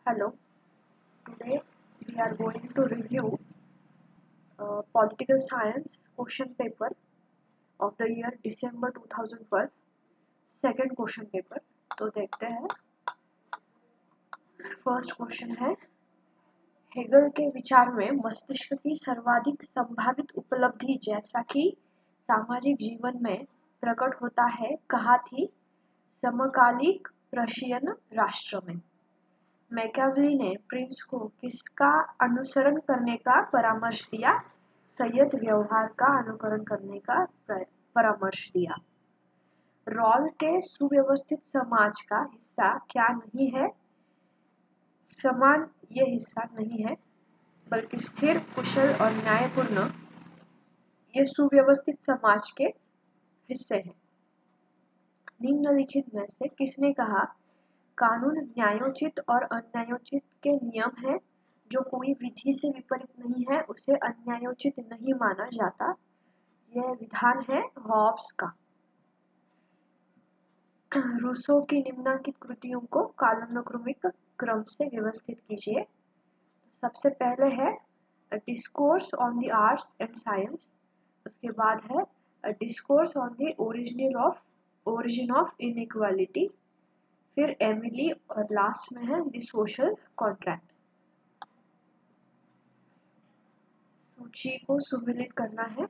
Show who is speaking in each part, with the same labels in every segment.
Speaker 1: Hello, today we are going to review political science question paper of the year December 2012, second question paper. तो देखते हैं, first question है, Hegel के विचार में मस्तिष्क की सर्वाधिक संभावित उपलब्धि जैसा कि सामाजिक जीवन में प्रकट होता है कहाँ थी? समकालिक प्रशियन राष्ट्र में। मैकियावेली ने प्रिंस को किसका अनुसरण करने का परामर्श दिया? संयत व्यवहार का अनुकरण करने का परामर्श दिया। रॉल के सुव्यवस्थित समाज का हिस्सा क्या नहीं है? समान ये हिस्सा नहीं है, बल्कि स्थिर, कुशल और न्यायपूर्ण ये सुव्यवस्थित समाज के हिस्से हैं। निम्नलिखित में से किसने कहा कानून न्यायोचित और अन्यायोचित के नियम है, जो कोई विधि से विपरीत नहीं है उसे अन्यायोचित नहीं माना जाता? यह विधान है हॉब्स का। रूसो की निम्नलिखित कृतियों को कालानुक्रमिक क्रम से व्यवस्थित कीजिए। सबसे पहले है discourse on the arts and science, उसके बाद है discourse on the origin of inequality, फिर एमिली और लास्ट में है द सोशल कॉन्ट्रैक्ट। सूची को सुमिलित करना है।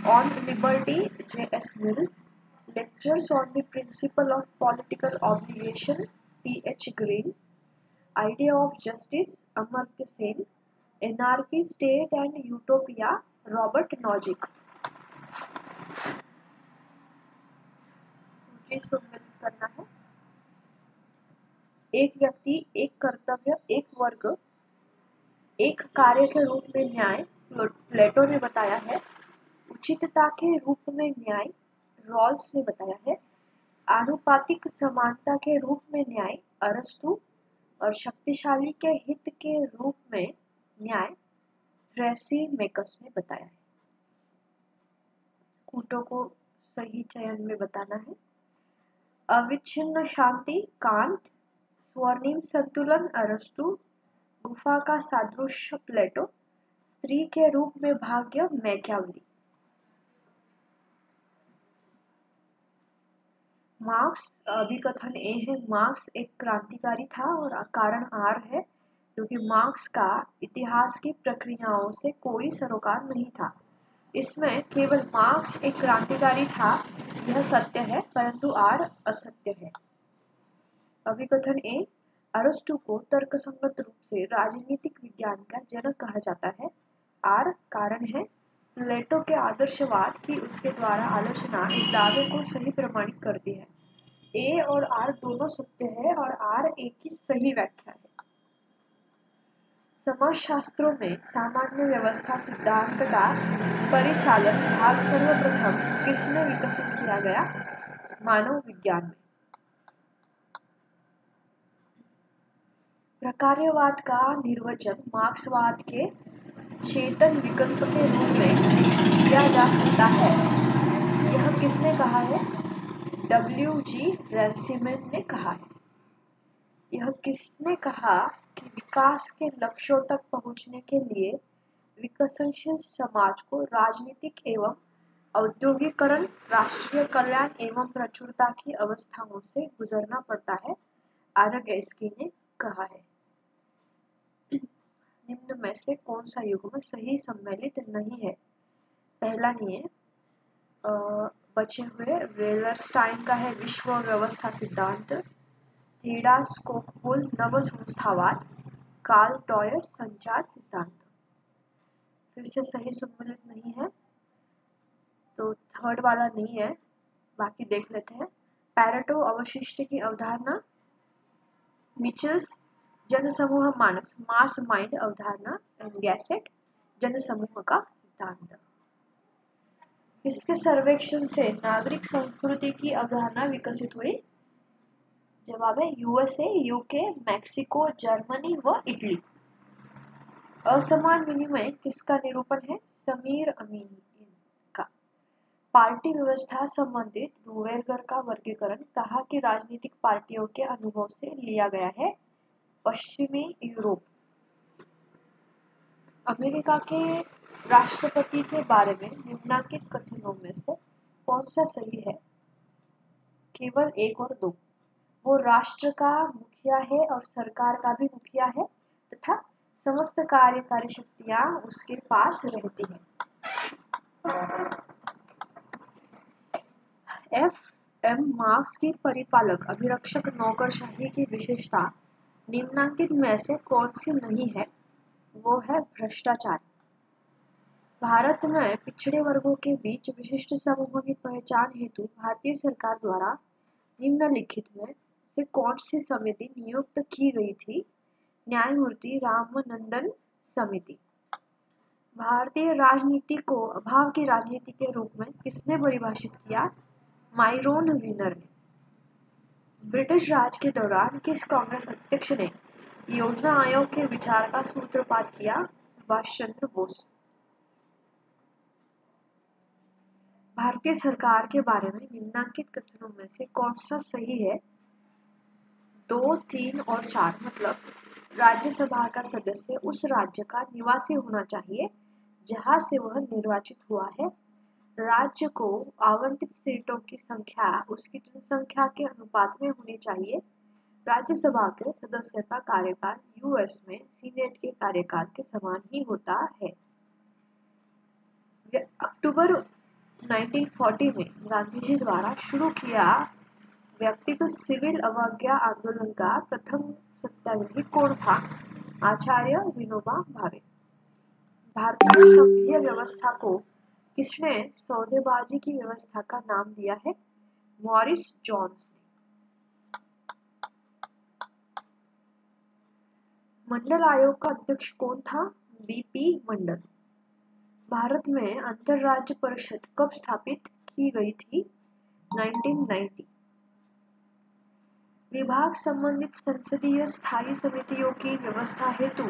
Speaker 1: On liberty J.S. Mill, lectures on the principle of political obligation T.H. Green, idea of justice Amartya Sen, anarchy state and utopia Robert Nozick. सूची सुमिलित करना है। एक व्यक्ति, एक कर्तव्य, एक वर्ग, एक कार्य के रूप में न्याय प्लेटो ने बताया है। उचितता के रूप में न्याय रॉल्स ने बताया है। आनुपातिक समानता के रूप में न्याय अरस्तु, और शक्तिशाली के हित के रूप में न्याय थ्रेसीमेकस ने बताया है। कूटों को सही चयन में बताना है। अविच्छिन्न शांति कांत, स्वर्णिम संतुलन अरस्तु, गुफा का सादृश्य प्लेटो, स्त्री के रूप में भाग्य मैकियावेली। मार्क्स, अभिकथन ए है, मार्क्स एक क्रांतिकारी था और कारण आर है, क्योंकि मार्क्स का इतिहास की प्रक्रियाओं से कोई सरोकार नहीं था। इसमें केवल मार्क्स एक क्रांतिकारी था यह सत्य है, परंतु आर असत्य है। अभिकथन ए, अरस्तु को तर्कसंगत रूप से राजनीतिक विज्ञान का जनक कहा जाता है। आर कारण है। प्लेटो के आदर्शवाद की उसके द्वारा आलोचना इस दावे को सही प्रमाणित करती है। ए और आर दोनों सत्य है और आर ए की सही व्याख्या है। समाजशास्त्रों में सामान्य व्यवस्था सिद्धांत का परिचालन भाग सर्वप्रथम किसने विकसित किया गया? मानव विज्ञान में। प्रकार्यवाद का निर्वचन मार्क्सवाद के चेतन विकल्प के रूप में किया जा सकता है। यह किसने कहा है? W.G. रेंसिमन ने कहा है। यह किसने कहा कि विकास के लक्ष्यों तक पहुंचने के लिए विकसनशील समाज को राजनीतिक एवं औद्योगिकरण, राष्ट्रीय कल्याण एवं प्रचुरता की अवस्थाओं से गुजरना पड़ता है? आरगेस्की ने कहा है। निम्न में से कौन सा युग्म सही सम्मिलित नहीं है? पहला नहीं है। बचे हुए वेलरस्टाइन का है विश्व व्यवस्था सिद्धांत, थीडा स्कोकपुल नव संस्थावाद, कार्ल टॉयर संचार सिद्धांत। फिर से सही सम्मिलित नहीं है, तो थर्ड वाला नहीं है, बाकी देख लेते हैं। पैरेटो अवशिष्ट की अवधारणा, मिचेल्स जनसमूह मानस मास माइंड अवधारणा, एंड गैसेट जनसमूह का सिद्धांत। किसके सर्वेक्षण से नागरिक संस्कृति की अवधारणा विकसित हुई? जवाब है USA, UK, मैक्सिको, जर्मनी व इटली। असमान विनिमय किसका निरूपण है? समीर अमीन का। पार्टी व्यवस्था संबंधित ब्रूवेगर का वर्गीकरण कहा कि राजनीतिक पार्टियों के अनुभव से लिया गया है? पश्चिमी यूरोप। अमेरिका के राष्ट्रपति के बारे में निम्नलिखित कथनों में से कौन सा सही है? केवल 1 और 2। वो राष्ट्र का मुखिया है और सरकार का भी मुखिया है तथा समस्त कार्यकारी शक्तियां उसके पास रहती हैं। एफ.एम. मार्क्स की परिपालक अभिरक्षक नौकरशाही की विशेषता निम्नलिखित में से कौन सी नहीं है? वो है भ्रष्टाचार। भारत में पिछड़े वर्गों के बीच विशिष्ट समूहों की पहचान हेतु भारतीय सरकार द्वारा निम्नलिखित में से कौन सी समिति नियुक्त की गई थी? न्यायमूर्ति रामानंदन समिति। भारतीय राजनीति को अभाव की राजनीति के रूप में किसने परिभाषित किया? माइरोन विनर ने। ब्रिटिश राज के दौरान किस कांग्रेस अध्यक्ष ने योजना आयोग के विचार का सूत्रपात किया? सुभाष चंद्र बोस। भारतीय सरकार के बारे में निम्नलिखित कथनों में से कौन सा सही है? 2, 3 और 4। मतलब राज्यसभा का सदस्य उस राज्य का निवासी होना चाहिए जहां से वह निर्वाचित हुआ है। राज्य को आवंटित सीटों की संख्या उसकी जनसंख्या के अनुपात में होनी चाहिए। राज्यसभा के सदस्य का कार्यकाल यूएस में सीनेट के कार्यकाल के समान ही होता है। अक्टूबर 1940 में गांधी जी द्वारा शुरू किया व्यक्तिगत सिविल अवज्ञा आंदोलन का प्रथम सत्याग्रही कौन था? आचार्य विनोबा भावे। भारतीय संघीय व्यवस्था को किसने सौदेबाजी की व्यवस्था का नाम दिया है? मॉरिस जोन्स ने। मंडल आयोग का अध्यक्ष कौन था? बीपी मंडल। भारत में अंतरराज्य परिषद कब स्थापित की गई थी? 1990। विभाग संबंधित संसदीय स्थायी समितियों की व्यवस्था हेतु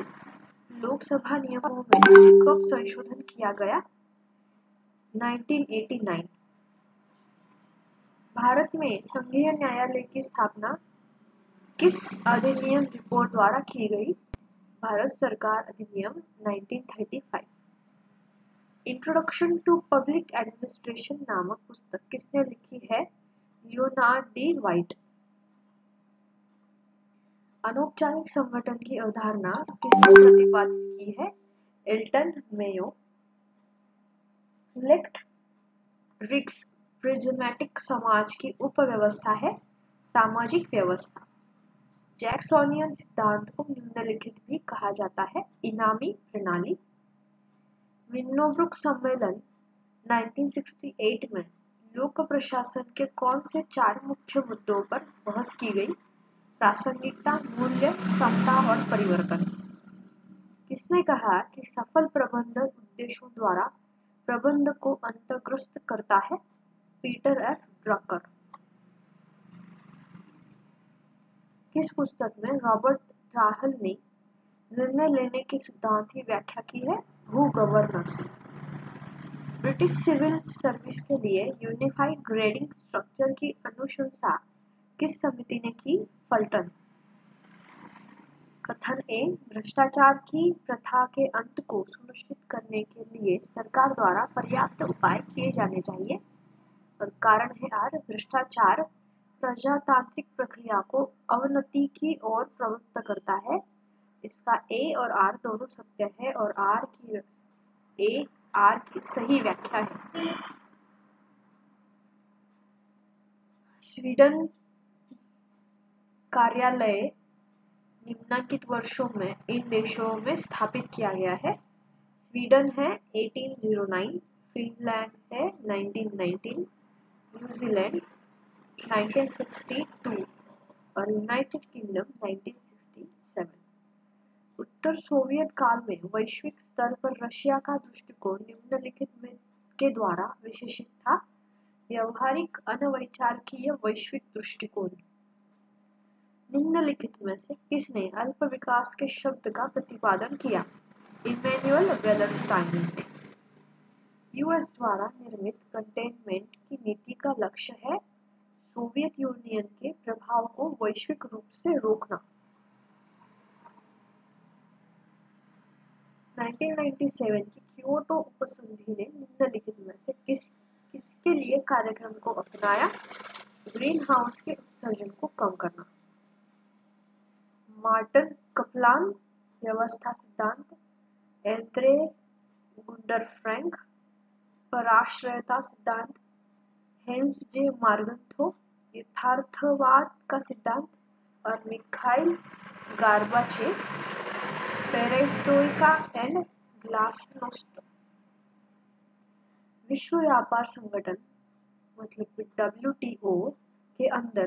Speaker 1: लोकसभा नियमों में कब संशोधन किया गया? 1989। भारत में संघीय न्यायालय की स्थापना किस अधिनियम रिपोर्ट द्वारा की गई? भारत सरकार अधिनियम 1935। इंट्रोडक्शन टू पब्लिक एडमिनिस्ट्रेशन नामक पुस्तक किसने लिखी है? Leonard D white. अनौपचारिक संगठन की अवधारणा किसने प्रतिपादित की है? Elton Mayo. लेक्ट रिक्स प्रिज्मेटिक समाज की उपव्यवस्था है सामाजिक व्यवस्था। जैक्सोनियन सिद्धांत को निम्नलिखित भी कहा जाता है इनामी प्रणाली। विन्नोब्रुक सम्मेलन 1968 में लोक प्रशासन के कौन से 4 मुख्य मुद्दों पर बहस की गई? प्रासंगिकता, मूल्य, समता और परिवर्तन। किसने कहा कि सफल प्रबंधन उद्देश्यों द्वारा प्रबंध को अंतर्ग्रस्त करता है? Peter F Drucker. किस पुस्तक में रॉबर्ट राहल ने निर्णय लेने के सिद्धांत की व्याख्या की है? Who governors. British civil service के लिए यूनिफाइड ग्रेडिंग स्ट्रक्चर की अनुशंसा किस समिति ने की? फल्टन। कथन ए, भ्रष्टाचार की प्रथा के अंत को सुनिश्चित करने के लिए सरकार द्वारा पर्याप्त उपाय किए जाने चाहिए। और कारण है आर, भ्रष्टाचार प्रजातांत्रिक प्रक्रिया को अवनति की ओर प्रवृत्त करता है। इसका ए और आर दोनों सत्य है और आर की सही व्याख्या है। स्वीडन कार्यालय निम्नलिखित वर्षों में इन देशों में स्थापित किया गया है। स्वीडन है 1809, फिनलैंड है 1919, न्यूजीलैंड 1962 और यूनाइटेड किंगडम 1967। उत्तर सोवियत काल में वैश्विक स्तर पर रशिया का दृष्टिकोण निम्नलिखित में के द्वारा विशेषित था। व्यवहारिक अनवैचारिकीय वैश्विक दृष्टिकोण। निम्नलिखित में से किसने अल्प विकास के शब्द का प्रतिपादन किया? इमैनुअल वेलरस्टाइन ने। यूएस द्वारा निर्मित कंटेनमेंट की नीति का लक्ष्य है सोवियत यूनियन के प्रभाव को वैश्विक रूप से रोकना। 1997 की क्योटो उपसंधि ने निम्नलिखित में से किसके लिए कार्यक्रम को अपनाया? ग्रीन हाउस के उत्सर्जन को कम करना। मार्टिन कप्लान व्यवस्था सिद्धांत, एंद्रे गुंडर फ्रैंक पराश्रयता सिद्धांत, हेंस जे मार्गन्थो यथार्थवाद का सिद्धांत और Mikhail Gorbachev perestroika and glasnost. विश्व व्यापार संगठन मतलब WTO के अंदर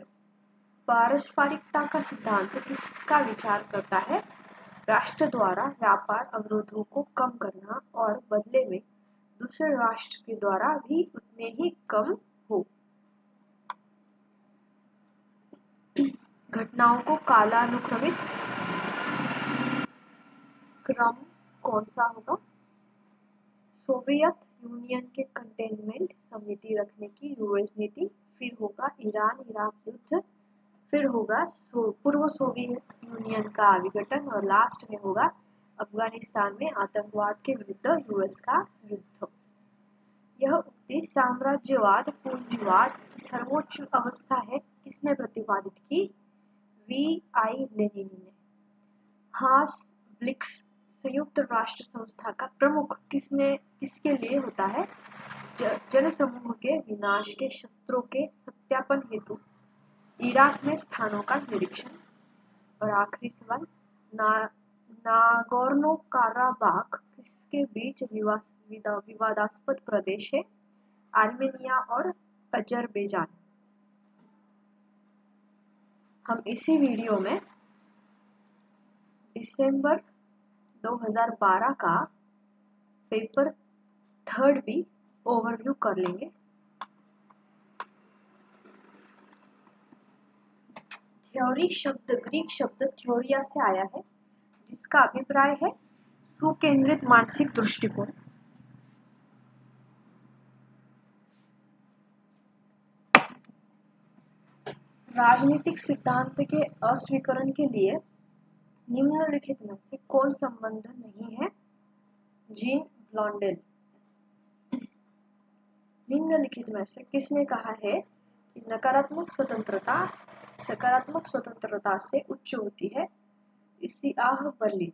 Speaker 1: पारस्परिकता का सिद्धांत किसका विचार करता है? राष्ट्र द्वारा व्यापार अवरोधों को कम करना और बदले में दूसरे राष्ट्र के द्वारा भी उतने ही कम हो। घटनाओं को कालानुक्रमित क्रम कौन सा होगा? सोवियत यूनियन के कंटेनमेंट समिति रखने की यूएस नीति, फिर होगा ईरान इराक युद्ध, फिर होगा पूर्व सोवियत यूनियन का विघटन और लास्ट में होगा अफगानिस्तान में आतंकवाद के विरुद्ध यूएस का युद्ध। यह उक्ति साम्राज्यवाद पूंजीवाद की सर्वोच्च अवस्था है किसने प्रतिपादित की? V.I. लेनिन ने। हास ब्लिक्स संयुक्त राष्ट्र संस्था का प्रमुख किसके लिए होता है? जनसमूह के विनाश के शस्त्रों के सत्यापन हेतु इराक में स्थानों का निरीक्षण। और आखिरी सवाल, नागोर्नो काराबाख किसके बीच विवादास्पद प्रदेश है? आर्मेनिया और अजरबैजान। हम इसी वीडियो में दिसंबर 2012 का पेपर 3 भी ओवरव्यू कर लेंगे। थ्योरी शब्द ग्रीक शब्द थ्योरिया से आया है जिसका अभिप्राय है सुकेंद्रित मानसिक दृष्टिकोण। राजनीतिक सिद्धांत के अस्वीकरण के लिए निम्नलिखित में से कौन संबंध नहीं है? जीन ब्लॉन्डेल। निम्नलिखित में से किसने कहा है कि नकारात्मक स्वतंत्रता सकारात्मक स्वतंत्रता से उच्च होती है? इसिआह बर्लिन।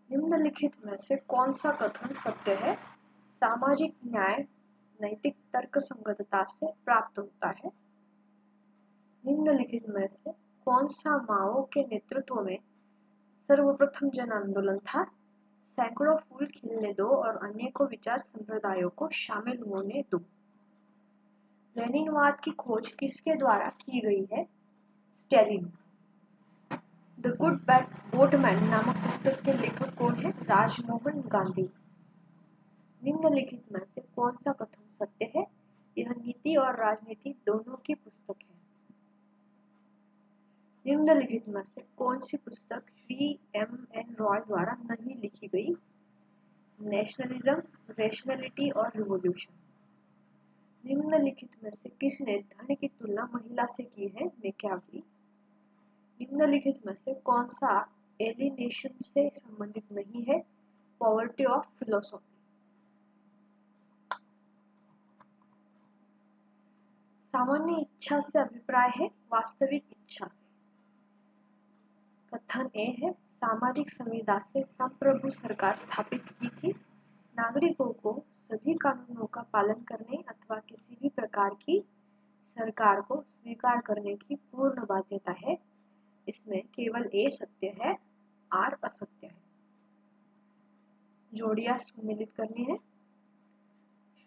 Speaker 1: निम्नलिखित में से कौन सा कथन सत्य है? सामाजिक न्याय नैतिक तर्कसंगतता से प्राप्त होता है। निम्नलिखित में से कौन सा माओ के नेतृत्व में सर्वप्रथम जन आंदोलन था? सैकड़ों फूल खिलने दो और अनेकों विचार संप्रदायों को शामिल होने दो। लेनिनवाद की खोज किसके द्वारा की गई है? स्टेलिन। द गुड बोटमैन नामक पुस्तक के लेखक कौन है? राजमोहन गांधी। निम्नलिखित में से कौन सा कथन सत्य है? यह नीति और राजनीति दोनों की पुस्तक है। निम्नलिखित में से कौन सी पुस्तक श्री M.N. रॉय द्वारा नहीं लिखी गई? नेशनलिज्म, रेशनलिटी और रिवॉल्यूशन। निम्नलिखित में से किसने धन की तुलना महिला से की है? मैकियावेली। निम्नलिखित में से कौन सा एलिनेशन से संबंधित नहीं है? Poverty of philosophy. सामान्य इच्छा से अभिप्राय है वास्तविक इच्छा से। कथन ए है सामाजिक संविदा से संप्रभु सरकार स्थापित की थी। नागरिकों को सभी कानूनों का पालन करने अथवा किसी भी प्रकार की सरकार को स्वीकार करने की पूर्ण बाध्यता है। इसमें केवल ए सत्य है, आर असत्य है। जोड़ियां सम्मिलित करनी है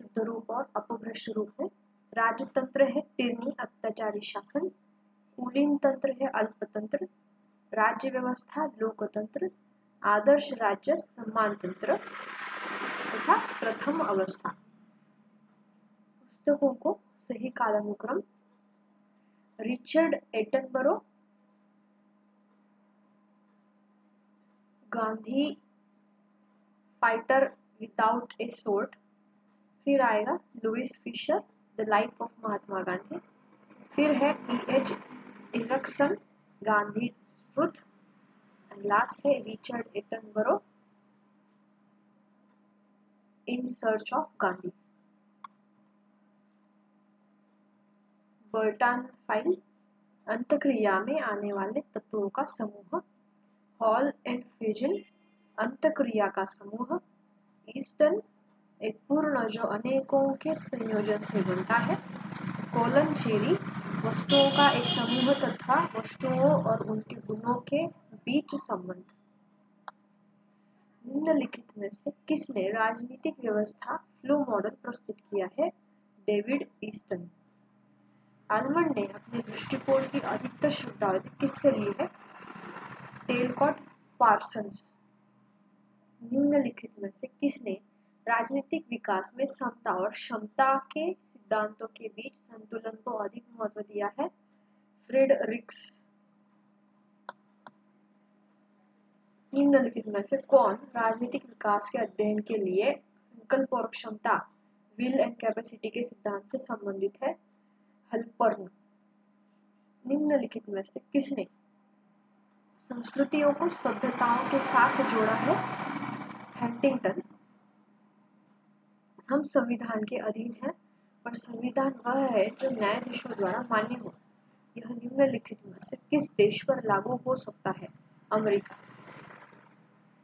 Speaker 1: शुद्ध रूप और अपभ्रष्ट रूप में। राजतंत्र है टिरनी अत्याचारी शासन, कुलीन तंत्र है अल्पतंत्र, राज्य व्यवस्था लोकतंत्र, आदर्श राज्य सम्मान तंत्र तथा प्रथम अवस्था। पुस्तकों को सही कालानुक्रम। Richard Attenborough, Gandhi fighter without a sword. फिर आएगा Louis Fischer, the life of Mahatma Gandhi. फिर है E.H. Erikson, Gandhi truth. And last है Richard Attenborough, in search of Gandhi. बर्टनफाइल, अंतःक्रिया में आने वाले तत्वों का समूह। हॉल एंड फ्यूजन, अंतःक्रिया का समूह। ईस्टर्न, एक पूर्ण जो अनेकों के संयोजन से बनता है। कोलन चेरी, वस्तुओं का एक समूह तथा वस्तुओं और उनके गुणों के बीच संबंध। निम्नलिखित में से किसने राजनीतिक व्यवस्था फ्लो मॉडल प्रस्तुत किया है? David Easton. आलमंड ने अपने दृष्टिकोण की अधिकतर शब्दावली किससे ली है? टेलकॉट पार्सन्स। निम्नलिखित में से किसने राजनीतिक विकास में समता और क्षमता के सिद्धांतों के बीच संतुलन को अधिक महत्व दिया है? फ्रेडरिक्स। निम्नलिखित में से कौन राजनीतिक विकास के अध्ययन के लिए संकल्प और क्षमता विल एंड कैपेसिटी के सिद्धांत से संबंधित है? हल्पर्न। निम्नलिखित में से किसने संस्कृतियों को सभ्यताओं के साथ जोड़ा है? हंटिंगटन। हम संविधान के अधीन हैं, पर संविधान वह है जो न्यायाधीशों द्वारा मान्य हो। यह निम्नलिखित में से किस देश पर लागू हो सकता है? अमेरिका।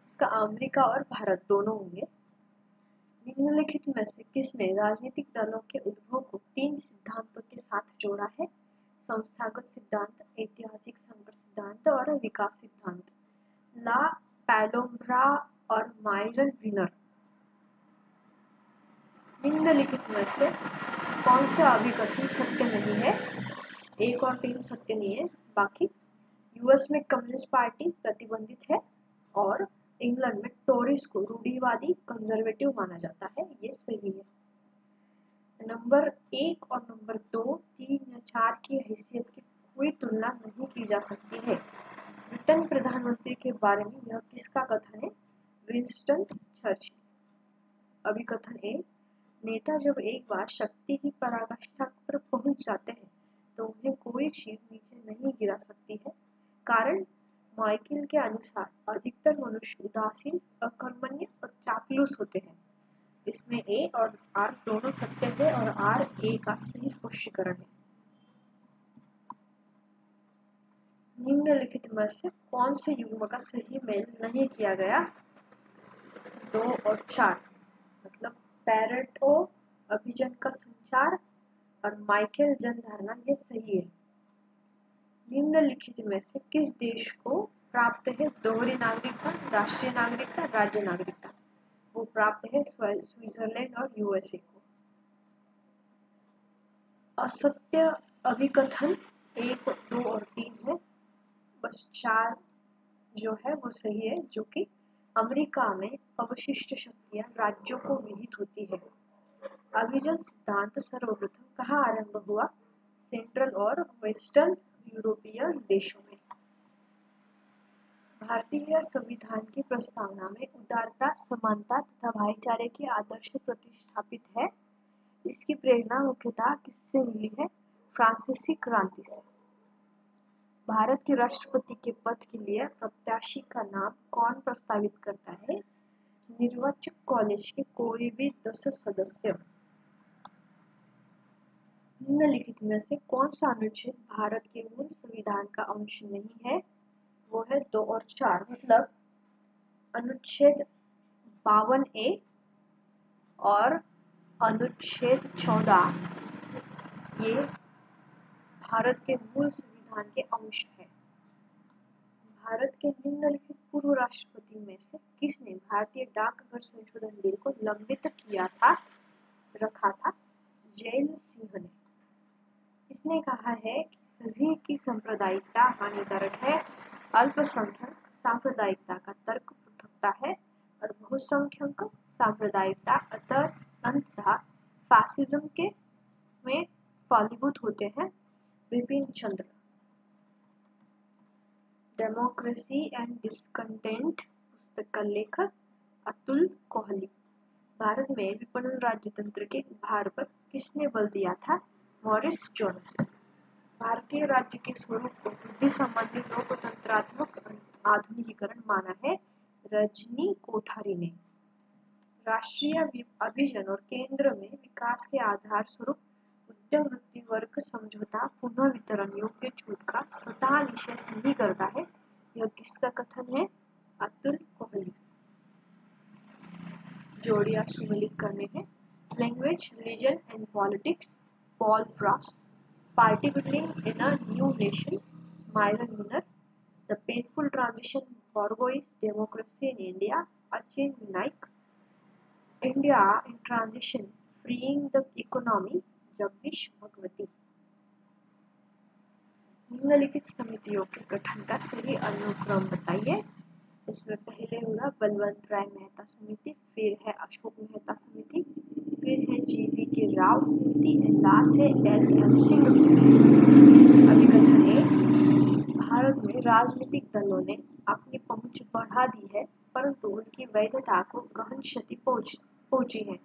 Speaker 1: इसका अमेरिका और भारत दोनों होंगे। निम्नलिखित में से किसने राजनीतिक दलों के उद्भव को 3 सिद्धांतों के साथ जोड़ा है? संस्थागत सिद्धांत, ऐतिहासिक संकट सिद्धांत और विकास सिद्धांत। ला पैलोम्ब्रा और माइरन विनर। निम्नलिखित में से कौन सा अभिकथन सत्य नहीं है? 1 और 3 सत्य नहीं है, बाकी यूएस में कम्युनिस्ट पार्टी प्रतिबंधित है और इंग्लैंड में टोरीज को रूढ़िवादी कंजर्वेटिव माना जाता है, ये सही है। नंबर 1 और नंबर 2, 3 या 4 की हैसियत की कोई तुलना नहीं की जा सकती है। ब्रिटेन प्रधानमंत्री के बारे में यह किसका कथन है? Winston Churchill. अभिकथन ए, नेता जब एक बार शक्ति की पराकाष्ठा पर पहुंच जाते हैं तो उन्हें कोई चीज नीचे नहीं गिरा सकती है। कारण माइकल के अनुसार अधिकतर मनुष्य उदासीन, अकर्मण्य और चापलूस होते हैं। इसमें ए और आर दोनों सत्य है और आर ए का सही स्पष्टीकरण है। निम्नलिखित में से कौन से युग्म का सही मेल नहीं किया गया? 2 और 4, मतलब पैरेटो अभिजन का संचार और माइकल जनधारणा, ये सही है। निम्नलिखित में से किस देश को प्राप्त है दोहरी नागरिकता, राष्ट्रीय नागरिकता, राज्य नागरिकता? वो प्राप्त है स्विट्जरलैंड और यूएसए को। असत्य अभिकथन 1, 2 और 3 है, बस 4 जो है वो सही है, जो कि अमेरिका में अवशिष्ट शक्तियां राज्यों को विहित होती है। अभिजन सिद्धांत सर्वप्रथम कहाँ आरंभ हुआ? सेंट्रल और वेस्टर्न यूरोपीय देशों में। भारतीय संविधान की प्रस्तावना में उदारता, समानता तथा भाईचारे के आदर्श प्रतिष्ठापित है। इसकी प्रेरणा मुख्यतः किससे मिली है? फ्रांसीसी क्रांति से। भारत के राष्ट्रपति के पद के लिए प्रत्याशी का नाम कौन प्रस्तावित करता है? निर्वाचक कॉलेज के कोई भी 10 सदस्य। निम्नलिखित में से कौन सा अनुच्छेद भारत के मूल संविधान का अंश नहीं है? वो है 2 और 4, मतलब अनुच्छेद 52A और अनुच्छेद 14, ये भारत के मूल संविधान के अंश है। भारत के निम्नलिखित पूर्व राष्ट्रपति में से किसने भारतीय डाकघर संशोधन बिल को लंबित रखा था? जैल सिंह ने। इसने कहा है कि सभी की सांप्रदायिकता हानिकारक है, अल्पसंख्यक सांप्रदायिकता का तर्क पृथकता है और बहुसंख्यक सांप्रदायिकता अंततः फासिज्म के में फलीभूत होते हैं। Bipin Chandra. Democracy and discontent पुस्तक का लेखक अतुल कोहली। भारत में विपणन राज्य तंत्र के उभार पर किसने बल दिया था? Morris Jones. भारतीय राज्य के स्वरूप को बुद्धि संबंधी लोकतंत्रात्मक आधुनिकीकरण माना है? रजनी कोठारी ने। राष्ट्रीय अभियान और केंद्र में विकास के आधार स्वरूप उद्यम वृत्ति वर्ग समझौता पुनः वितरण योग्य छूट का स्वतः निषेध नहीं करता है। यह किसका कथन है? अतुल कोहली। जोड़ियां सुमेलित करने हैं। Language, religion and politics, Paul Brass. Party building in a new nation, Myron Weiner. The painful transition bourgeois democracy in India, Achin Naik. India in transition, freeing the economy, Jagdish Bhagwati. निम्नलिखित समितियों के गठन का सही अनुक्रम बताइए। इसमें पहले होगा बलवंत राय मेहता समिति, फिर है अशोक मेहता समिति, फिर है जीवी के राव समिति एंड लास्ट है LM सिंह समिति। अभी कथन है, भारत में राजनीतिक दलों ने अपनी पहुंच बढ़ा दी है, परंतु उनकी वैधता को गहन क्षति पहुंची है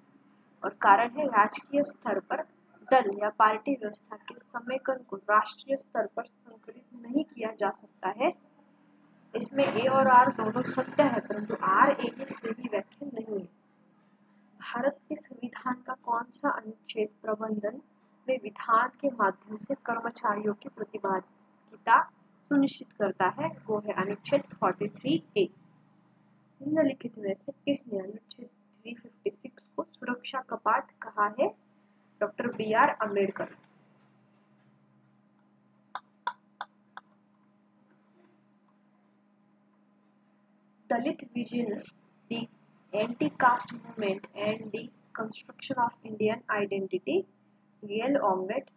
Speaker 1: और कारण है राजकीय स्तर पर दल या पार्टी व्यवस्था के समेकन को राष्ट्रीय स्तर पर संकलित नहीं किया जा सकता है। इसमें ए और आर दोनों सत्य है, परंतु आर ए की सही व्याख्या नहीं है। भारत के संविधान का कौन सा अनुच्छेद प्रबंधन में विधान के माध्यम से कर्मचारियों की प्रतिभागिता सुनिश्चित करता है? वो है अनुच्छेद 43A। निम्नलिखित में से किसने अनुच्छेद 356 को सुरक्षा कपाट कहा है? Doctor BR Ambedkar. Dalit Vigilance, the Anti-Caste Movement and the Construction of Indian Identity, Gail Ombet.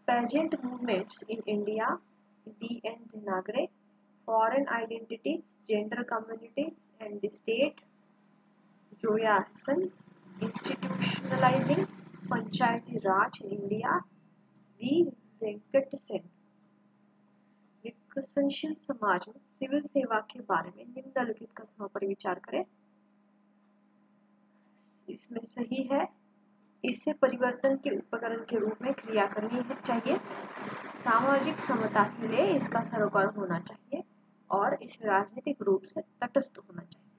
Speaker 1: Pageant Movements in India, D.N. Dhanagre. Foreign Identities, Gender Communities and the State, Joya Hassan. Institutionalizing Panchayati Raj in India, V. Venkat Sen. विकसनशील समाज में civil सेवा के बारे में निम्नलिखित कथनों पर विचार करें। इसमें सही है, इससे परिवर्तन के उपकरण के रूप में क्रिया करनी है चाहिए, सामाजिक समता के लिए इसका सरोकार होना चाहिए और इसे राजनीतिक रूप से तटस्थ होना चाहिए।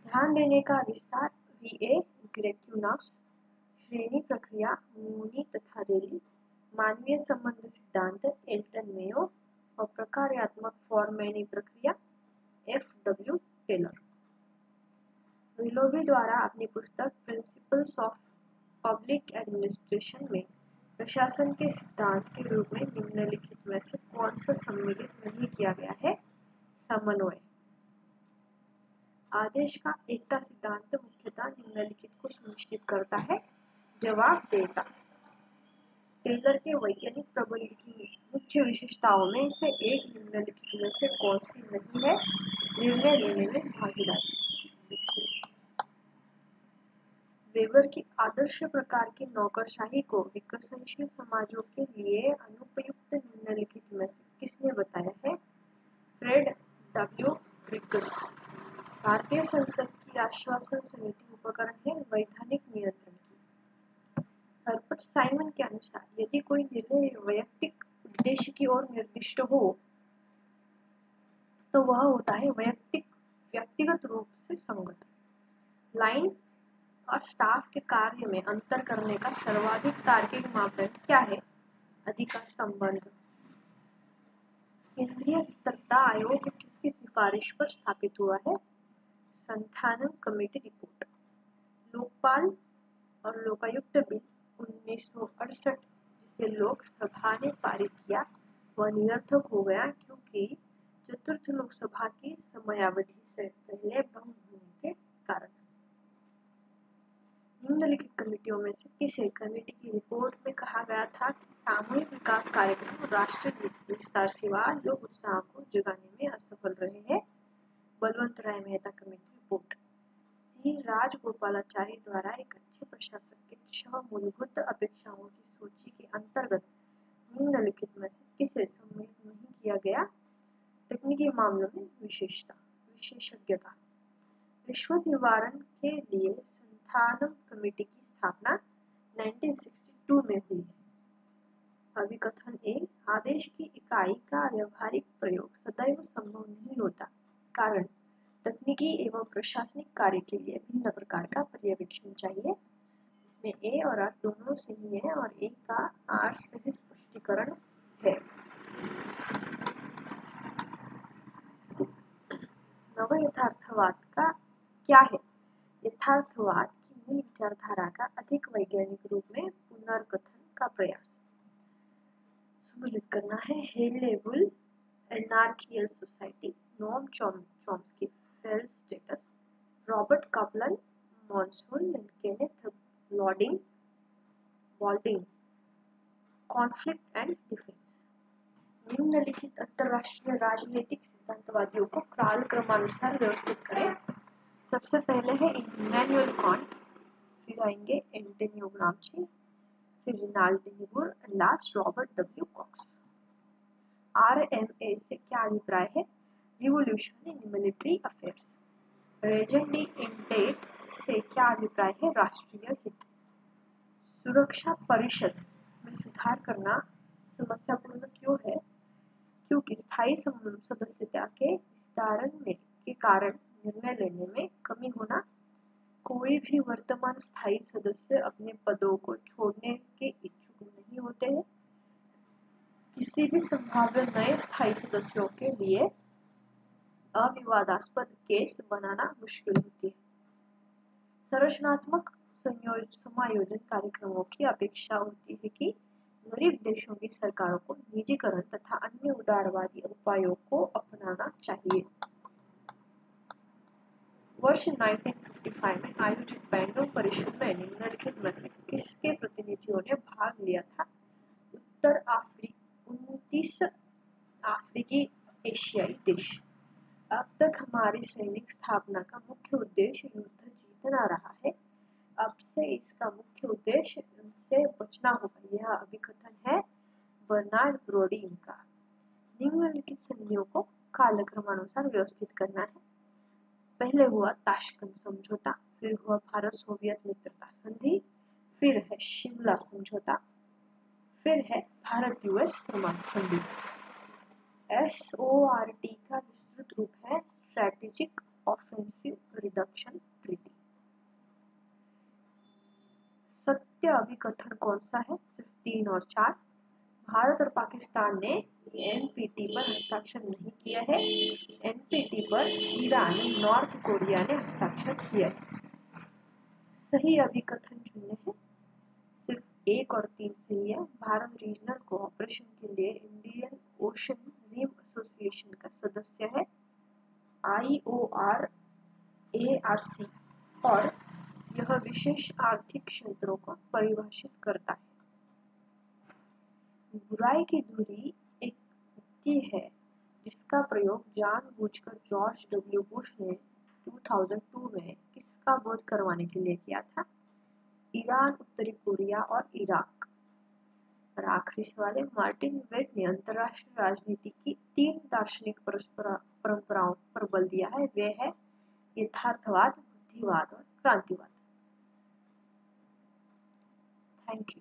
Speaker 1: ध्यान देने का विस्तार, VA ग्रेक्यूनास। श्रेणी प्रक्रिया, मूनी तथा रेली। मानवीय संबंध सिद्धांत, एल्टन मेयो। और प्रकार्यात्मक फॉर्मेनी प्रक्रिया, FW टेलर। विलोबी द्वारा अपनी पुस्तक प्रिंसिपल्स ऑफ पब्लिक एडमिनिस्ट्रेशन में प्रशासन के सिद्धांत के रूप में निम्नलिखित में से कौन सा सम्मिलित नहीं किया गया है? समन्वय। आदेश का एकता सिद्धांत मुख्यतः निम्नलिखित को सुनिश्चित करता है। जवाब देता। टेलर के वैज्ञानिक प्रबंध की मुख्य विशेषताओं में से एक निम्नलिखित में से कौन सी नहीं है? निर्णय लेने में भागीदारी। वेबर की आदर्श प्रकार की नौकरशाही को विकसनशील समाजों के लिए अनुपयुक्त निम्नलिखित में से किसने बताया है? Fred W. ब्रिकस। भारतीय संसद की आश्वासन समिति उपकरण है वैधानिक नियंत्रण की। हर्बर्ट साइमन के अनुसार यदि कोई निर्णय वैयक्तिक उद्देश्य की ओर निर्दिष्ट हो तो वह होता है व्यक्तिगत रूप से संगत। लाइन और स्टाफ के कार्य में अंतर करने का सर्वाधिक तार्किक मापदंड क्या है? अधिकार संबंध। केंद्रीय सतर्कता आयोग किसकी सिफारिश पर स्थापित हुआ है? Santhanam committee report. लोकपाल और लोकायुक्त बिल 1968 जिसे लोकसभा ने पारित किया वह निरर्थक हो गया क्योंकि चतुर्थ लोकसभा की समयावधि से पहले भंग होने के कारण। निम्नलिखित कमेटियों में से किसे कमेटी की रिपोर्ट में कहा गया था कि सामूहिक विकास कार्यक्रम और राष्ट्रीय विस्तार सेवा लोक उत्साह को जगाने में असफल रहे हैं? बलवंत राय मेहता कमेटी रिपोर्ट। सी राजगोपालाचारी द्वारा एक अच्छे प्रशासक के 6 मूलभूत अपेक्षाओं की सूची के अंतर्गत निम्नलिखित में से किसे सम्मिलित नहीं किया गया? तकनीकी मामलों में विशेषज्ञता। रिश्वत निवारण के लिए संथानम कमेटी की स्थापना 1962 में हुई है। अभिकथन ए, आदेश की इकाई का व्यवहारिक प्रयोग सदैव संभव नहीं होता, कारण तकनीकी एवं प्रशासनिक कार्य के लिए भिन्न प्रकार का पर्यवेक्षण चाहिए। इसमें ए और आर दोनों सही है और ए का आर सही स्पष्टीकरण है। नव यथार्थवाद का क्या है? यथार्थवाद की मूल विचारधारा का अधिक वैज्ञानिक रूप में पुनर्कथन का प्रयास। सम्मिलित करना है Hedley Bull anarchical society, Noam Chomsky, failed states, Robert Kaplan, monsoon, Kenneth Boulding, conflict and defence. निम्नलिखित अंतरराष्ट्रीय राजनीतिक सिद्धांतवादियों को कालक्रमानुसार व्यवस्थित करें। सबसे पहले है इमैनुअल कांट, फिर आएंगे एंटोनियो ग्राम्ची, फिर Reinhold Niebuhr, last Robert W Cox. RMA से क्या अभिप्राय है? Revolution in military affairs. रेजेंडी इंटेट से क्या अभिप्राय है? राष्ट्रीय हित। सुरक्षा परिषद में सुधार करना समस्यापूर्ण क्यों है? क्योंकि स्थायी सदस्यता के विस्तारण के कारण निर्णय लेने में कमी होना, कोई भी वर्तमान स्थायी सदस्य अपने पदों को छोड़ने के इच्छुक नहीं होते हैं, किसी भी संभाव्य नए स्थायी सदस्यों के लिए अविवादास्पद केस बनाना मुश्किल होती है। संरचनात्मक समायोजन कार्यक्रमों की अपेक्षा होती है कि गरीब देशों की सरकारों को निजीकरण तथा अन्य उदारवादी उपायों को अपनाना चाहिए। वर्ष 1955 में आयोजित बैंडों परिषद में निम्नलिखित में से किसके प्रतिनिधियों ने भाग लिया था? उत्तर 29 अफ्रीकी एशियाई देश। अब तक हमारी सैनिक स्थापना का मुख्य उद्देश्य युद्ध जीतना रहा है, अब से इसका मुख्य उद्देश्य उनसे बचना होगा। यह अभिकथन है बर्नार्ड ब्रोडीन का। निम्नलिखित संधियों को कालक्रमानुसार व्यवस्थित करना है। पहले हुआ ताशकंद समझौता, फिर हुआ भारत सोवियत मित्रता संधि, फिर है शिमला समझौता, फिर है भारत यूएस परमाणु संधि। SORT का विस्तृत रूप है स्ट्रेटेजिक ऑफेंसिव रिडक्शन ट्रीटी। सत्य अभिकथन कौन सा है? सिर्फ 3 और 4। भारत और पाकिस्तान ने NPT पर हस्ताक्षर नहीं किया है, NPT पर ईरान, नॉर्थ कोरिया ने हस्ताक्षर किया है। सही अभिकथन चुनने हैं, सिर्फ 1 और 3 सही है। भारत रीजनल कोऑपरेशन के लिए इंडियन ओशन रिम एसोसिएशन का सदस्य है, IORARC, और यह विशेष आर्थिक क्षेत्रों को परिभाषित करता है। बुराई की दूरी एक उक्ति है जिसका प्रयोग जानबूझकर जॉर्ज डब्ल्यू बुश ने 2002 में किसका बोध करवाने के लिए किया था? ईरान, उत्तरी कोरिया और इराक। और आखिरी सवाल है, मार्टिन वेट ने अंतरराष्ट्रीय राजनीति की 3 दार्शनिक परंपराओं पर बल दिया है। वे है यथार्थवाद, बुद्धिवाद और क्रांतिवाद। Thank you.